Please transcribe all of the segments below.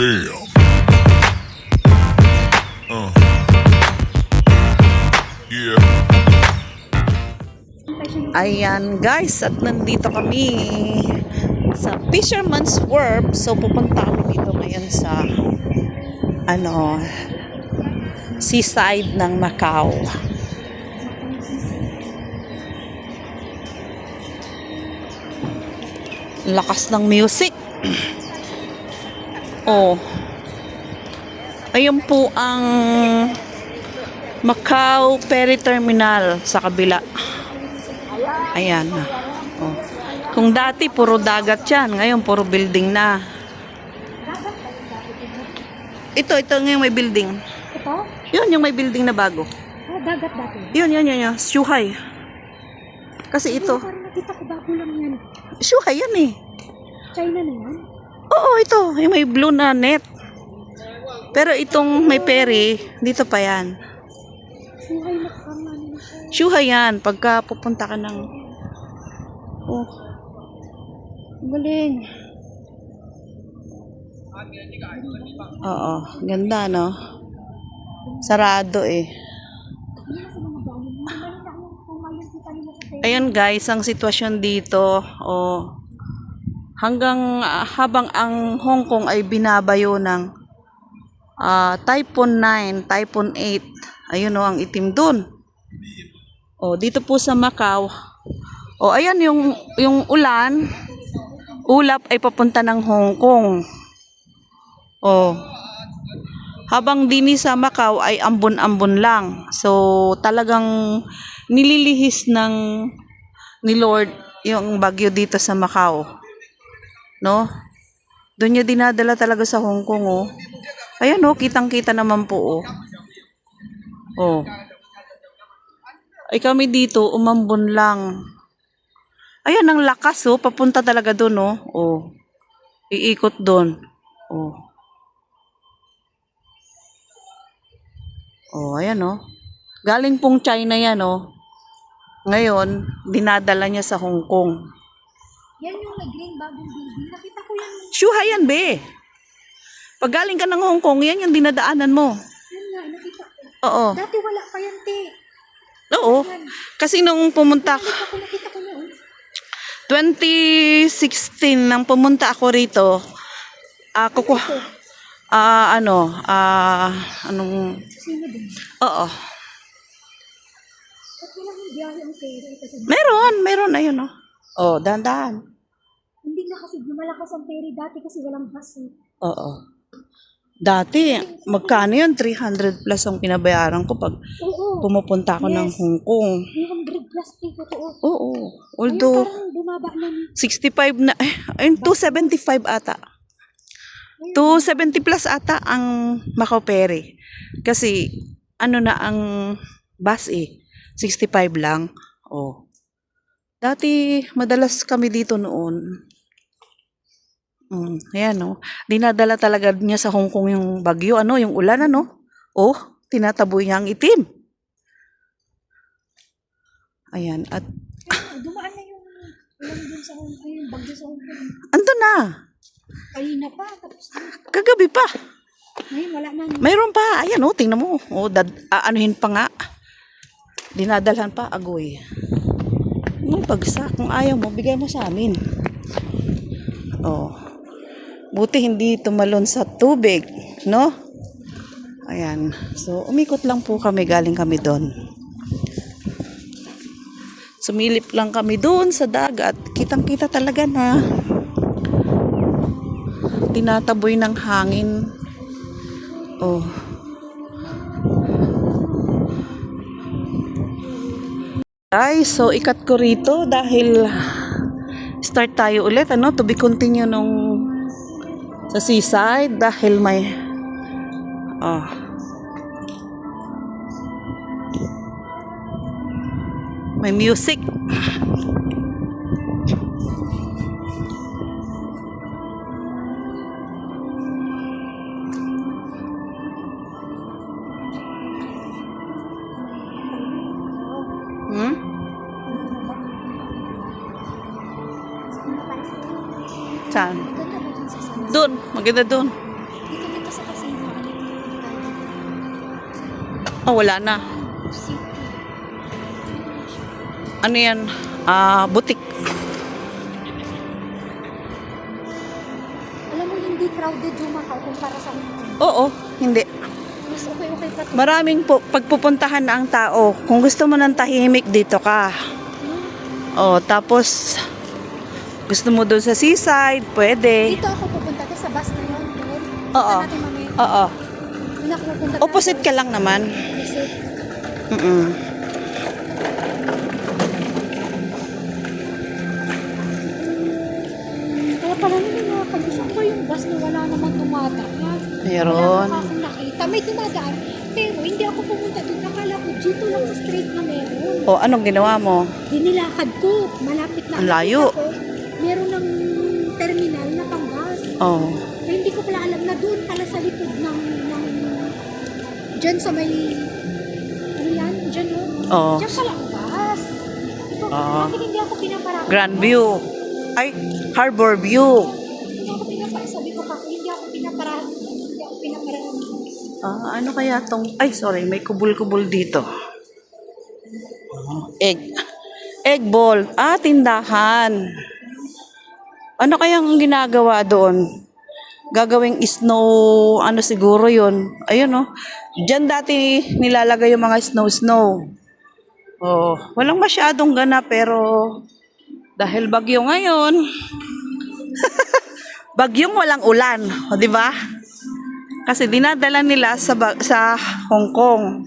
Damn. Yeah. Ayan guys, at nandito kami sa Fisherman's Wharf. So pupunta kami dito ngayon sa seaside ng Macau. Lakas ng music. Oh. Ayun po ang Macau Ferry Terminal sa kabila. Ayan na. Oh. Kung dati puro dagat yan, ngayon puro building na. Ito ngayon may building. Ito? Yun yung may building na bago. Oh, dagat dati. Yun. Shuhai. Kasi ito. Parang nakita ko bago lang yan. Shuhai yan eh. China na yan? Oo, ito. Yung may blue na net. Pero itong may ferry, dito pa yan. Suhay na kang ano. Shuhai yan. Pagka pupunta ka ng... Oh. Galing. Oo. Ganda, no? Sarado eh. Ayan guys, ang sitwasyon dito. Oh. Habang ang Hong Kong ay binabayo ng Typhoon 9, Typhoon 8. Ayun o, ang itim dun. O, dito po sa Macau. O, ayan yung ulap ay papunta ng Hong Kong. O, habang dini sa Macau ay ambon-ambon lang. So, talagang nililihis ni Lord yung bagyo dito sa Macau. No? Doon niya dinadala talaga sa Hong Kong, oh. Ayan, oh, kitang-kita naman po, oh. Oh. Ay kami dito, umambon lang. Ayan, ang lakas, oh. Papunta talaga doon, oh. Oh. Iikot doon. Oh. Oh, ayan, oh. Galing pong China yan, oh. Ngayon, dinadala niya sa Hong Kong. Yan yung nag-green bagong building. Nakita ko yan. Shuhai yan, be. Pag galing ka ng Hong Kong, yan yung dinadaanan mo. Yan nga, nakita ko. Oo. Dati wala pa yan, te. Oo. Kasi nung pumunta Nakita ko na, 2016 nang pumunta ako rito, Sino din? Oo. Ba't walang biyahe ang ferry? Kasi Meron, ayun, oh. Oh, dahan-dahan. hindi na kasi lumalakas ang ferry dati kasi walang bus. Oo. Dati, magkano yun? 300 plus ang pinabayaran ko pag Oo. pumupunta ako ng Hong Kong. 300 plus, te. Totoo. Oo. Ayun, Although, parang bumaba na. 65 na, ayun, 275 ata. 270 plus ata ang Macau Ferry. Kasi, ano na ang bus eh. 65 lang. Oh. Dati, madalas kami dito noon. Ayan, no. Dinadala talaga niya sa Hong Kong yung bagyo, yung ulan, Oh, tinataboy niya ang itim. Ayan, at Dumaan na yung ulan dun sa Hong Kong, yung bagyo sa Hong Kong. ando na. Kanina pa, tapos Kagabi pa. ngayon wala na. Mayroon pa. Ayan, tingnan mo. Oh, anuhin pa nga. Dinadalhan pa, agoy. May bagsak. Kung ayaw mo, bigay mo sa amin. Oh. Buti hindi tumalon sa tubig, no? Ayan. So, umikot lang po kami. Galing kami doon. Sumilip lang kami doon sa dagat. Kitang-kita talaga na tinataboy ng hangin. Oh. Guys, so ikat ko rito dahil start tayo ulit, to be continue nung sa seaside dahil may may music. Saan? Doon, maganda doon. Oh, wala na. City. Ano yan? Butik. Alam mo, hindi crowded yung Macau kumpara sa Hong Kong. Oo, hindi. Mas okay pa to. Maraming pagpupuntahan na ang tao. Kung gusto mo ng tahimik, dito ka. Oh, tapos gusto mo doon sa seaside, pwede. Dito ako pupunta to sa bus na yun. Doon. Oo. Punta natin mamaya. Oo. Doon ako pupunta. Opposite ka lang naman. Opposite. Mm-mm. Kaya pala naman nakakabusok ko yung bus na wala naman tumatakbo. Meron. Wala akong nakita. May dumadaan. Pero hindi ako pumunta doon. Nakala ko dito lang sa street na meron. O, anong ginawa mo? Dinilakad ko. Malapit na. Ang layo. Nakita ko, meron ng terminal na pang bus. Oh. Kaya hindi ko pala alam na doon pala sa likod ng dyan sa may ano yan? Dyan o. Oh. Dyan pala ang bus. So, Ah. bakit hindi ako pinaparaan? Grand View. Ay, Harbor View. Hindi ako pinaparaan. Sabi ko pa, hindi ako pinaparaan. Hindi ako pinaparaan ng bus. Ano kaya tong... Ay, sorry. May kubul-kubul dito. Egg. Egg ball. Tindahan. Ano kayang ginagawa doon? Gagawing snow... Ano siguro yun? Ayun, oh. Diyan dati nilalagay yung mga snow-snow. Oh, walang masyadong ganap pero... Dahil bagyo ngayon... bagyong walang ulan. O, di ba? Kasi dinadala nila sa Hong Kong.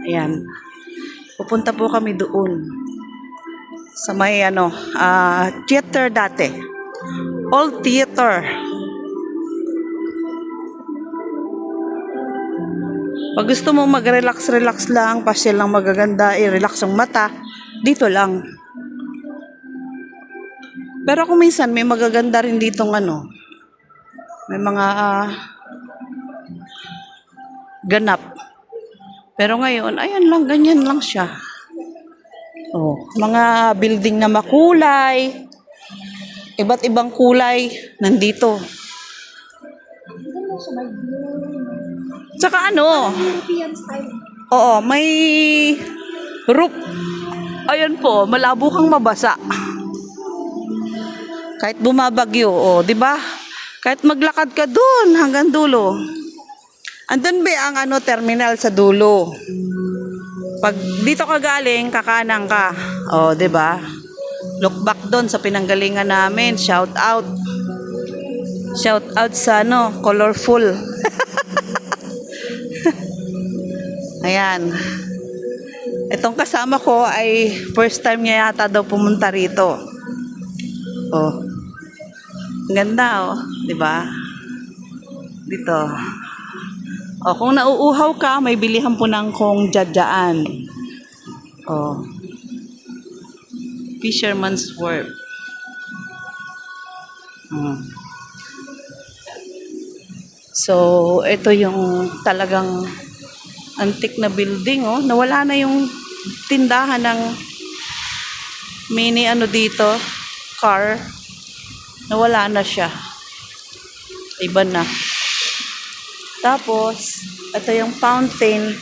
Ayan. Pupunta po kami doon. Sa may theater dati. Old theater. Pag gusto mo mag-relax lang, pasyal lang magaganda, i-relax ang mata, dito lang. Pero kung minsan may magaganda rin ditong may mga ganap. Pero ngayon, ayan lang, ganyan lang siya. Oh, mga building na makulay. Iba't ibang kulay nandito. Ganda siya, may view. Tsaka European style. oo, may roof. Ayan po, malabo kang mabasa. Kahit bumabagyo, di ba? Kahit maglakad ka dun hanggang dulo. Andun ba ang terminal sa dulo? Pag dito ka galing, kakanan ka. Di ba? Look back doon sa pinanggalingan namin. Shout out. Shout out sa colorful. Ayan. Itong kasama ko ay first time niya yata daw pumunta rito. Oh. Ang ganda, 'di ba? Dito. Kung nauuhaw ka, may bilihan po ng kong jadyaan. Fisherman's Wharf. So, ito yung talagang antique na building, Nawala na yung tindahan ng mini dito, car. Nawala na siya. Iba na. Tapos, ito yung fountain.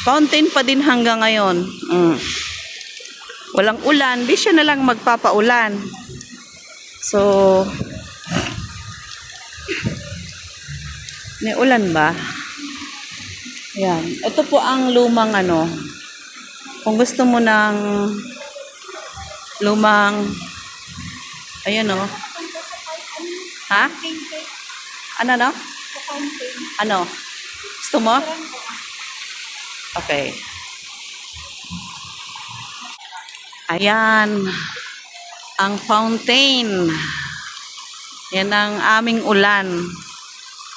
Fountain pa din hanggang ngayon. Walang ulan, di siya na lang magpapaulan. So, may ulan ba? Yan. Ito po ang lumang Kung gusto mo ng lumang, ayan Ha? Ano? Ano? Gusto mo? Okay. Ayan. Ang fountain. Yan ang aming ulan.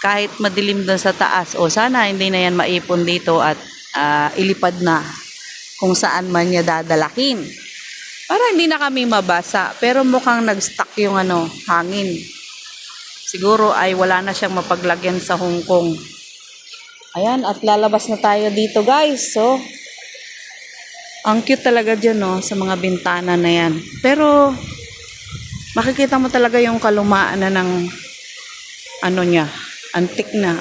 Kahit madilim doon sa taas. Sana hindi na yan maipon dito at ilipad na kung saan man niya dadalakin. Para hindi na kami mabasa. Pero mukhang nag-stuck yung hangin. Siguro ay wala na siyang mapaglagyan sa Hong Kong. Ayan, at lalabas na tayo dito, guys. So, ang cute talaga dyan, sa mga bintana na yan. Pero, makikita mo talaga yung kalumaan na ng niya. Antique na,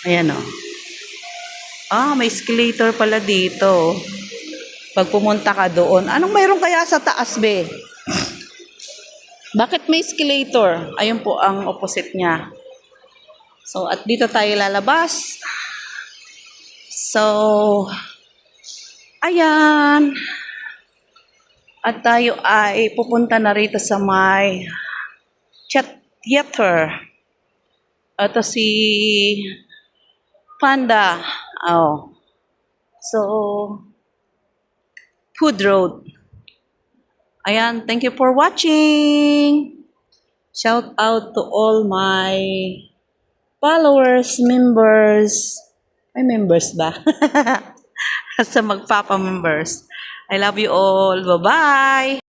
Ayan o. May escalator pala dito. Pag pumunta ka doon, anong mayroon kaya sa taas, be? Bakit may escalator? Ayun po ang opposite niya. So, at dito tayo lalabas. So, ayan. At tayo ay pupunta na rito sa may chat theater. Ito si Panda. Oh. So, Food Road. Ayan, thank you for watching. Shout out to all my followers, members. May members ba? Sa magpapa-members. I love you all. Bye-bye.